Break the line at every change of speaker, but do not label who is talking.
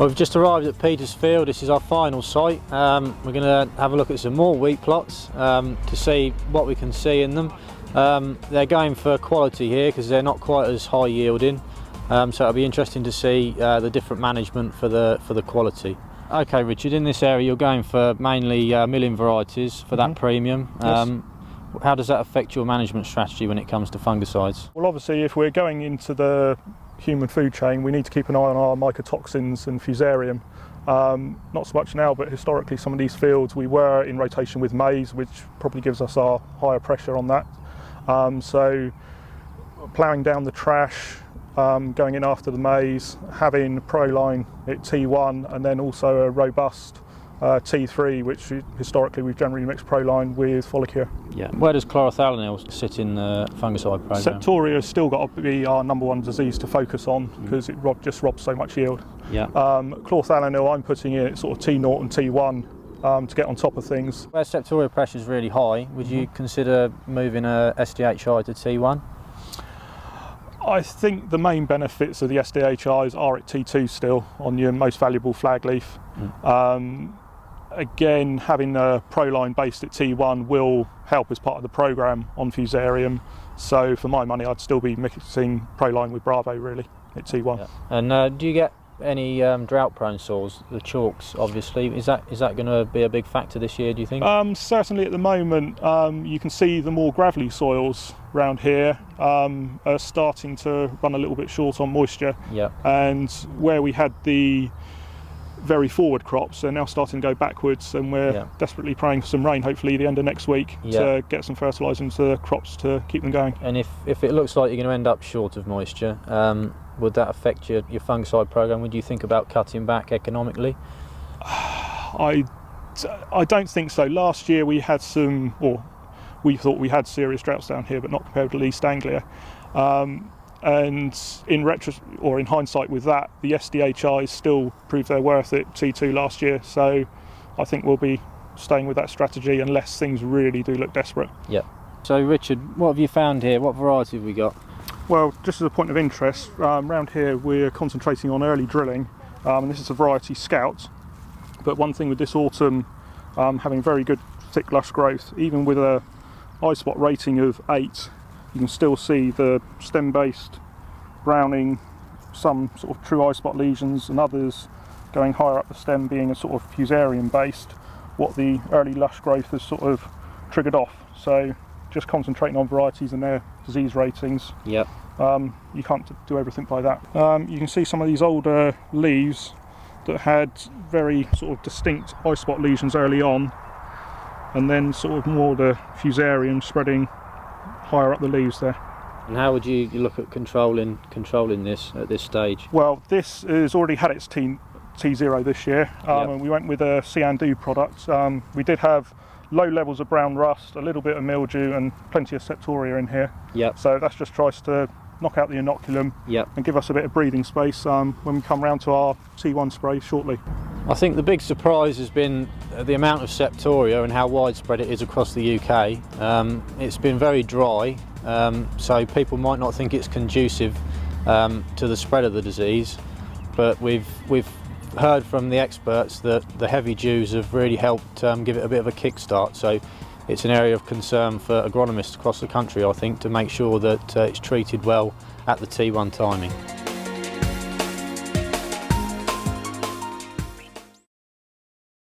Well, we've just arrived at Petersfield. This is our final site. We're going to have a look at some more wheat plots to see what we can see in them. They're going for quality here because they're not quite as high yielding. So it'll be interesting to see the different management for the quality. Okay, Richard, in this area you're going for mainly milling varieties for that premium.
Yes.
How does that affect your management strategy when it comes to fungicides?
Well, obviously, if we're going into the human food chain, we need to keep an eye on our mycotoxins and fusarium. Not so much now, but historically some of these fields we were in rotation with maize, which probably gives us our higher pressure on that. So ploughing down the trash, going in after the maize, having Proline at T1 and then also a robust T3, which historically we've generally mixed Proline with Folicure.
Yeah. Where does chlorothalonil sit in the fungicide program?
Septoria has still got to be our #1 disease to focus on because it just robs so much yield.
Yeah.
Chlorothalonil I'm putting in at sort of T0 and T1 to get on top of things.
Where Septoria pressure is really high, would you consider moving a SDHI to T1?
I think the main benefits of the SDHIs are at T2 still on your most valuable flag leaf. Again, having a Proline based at T1 will help as part of the programme on fusarium. So for my money, I'd still be mixing Proline with Bravo really at T1.
Yeah. And do you get any drought-prone soils? The chalks, obviously. Is that going to be a big factor this year, do you think?
Certainly at the moment, you can see the more gravelly soils around here are starting to run a little bit short on moisture.
Yeah.
And where we had the very forward crops, they're now starting to go backwards, and we're desperately praying for some rain, hopefully the end of next week, to get some fertiliser into the crops to keep them going.
And if it looks like you're going to end up short of moisture, would that affect your fungicide program? Would you think about cutting back economically?
I don't think so. Last year we had we thought we had serious droughts down here, but not compared with East Anglia. And in hindsight with that, the SDHIs still proved their worth at T2 last year. So I think we'll be staying with that strategy unless things really do look desperate.
Yeah. So Richard, what have you found here? What variety have we got?
Well, just as a point of interest, around here we're concentrating on early drilling, and this is a variety Scout. But one thing with this autumn, having very good thick lush growth, even with a eye spot rating of 8, you can still see the stem-based browning, some sort of true eye spot lesions, and others going higher up the stem being a sort of fusarium-based, what the early lush growth has sort of triggered off. So just concentrating on varieties and their disease ratings.
Yep.
You can't do everything by that. You can see some of these older leaves that had very sort of distinct eye spot lesions early on, and then sort of more the fusarium spreading higher up the leaves there.
And how would you look at controlling this at this stage?
Well, this has already had its T0 this year, and we went with a Ciandu product. We did have low levels of brown rust, a little bit of mildew, and plenty of Septoria in here.
Yep.
So that just tries to knock out the inoculum and give us a bit of breathing space when we come round to our T1 spray shortly.
I think the big surprise has been the amount of Septoria and how widespread it is across the UK. It's been very dry, so people might not think it's conducive to the spread of the disease, but we've heard from the experts that the heavy dews have really helped give it a bit of a kickstart. So it's an area of concern for agronomists across the country, I think, to make sure that it's treated well at the T1 timing.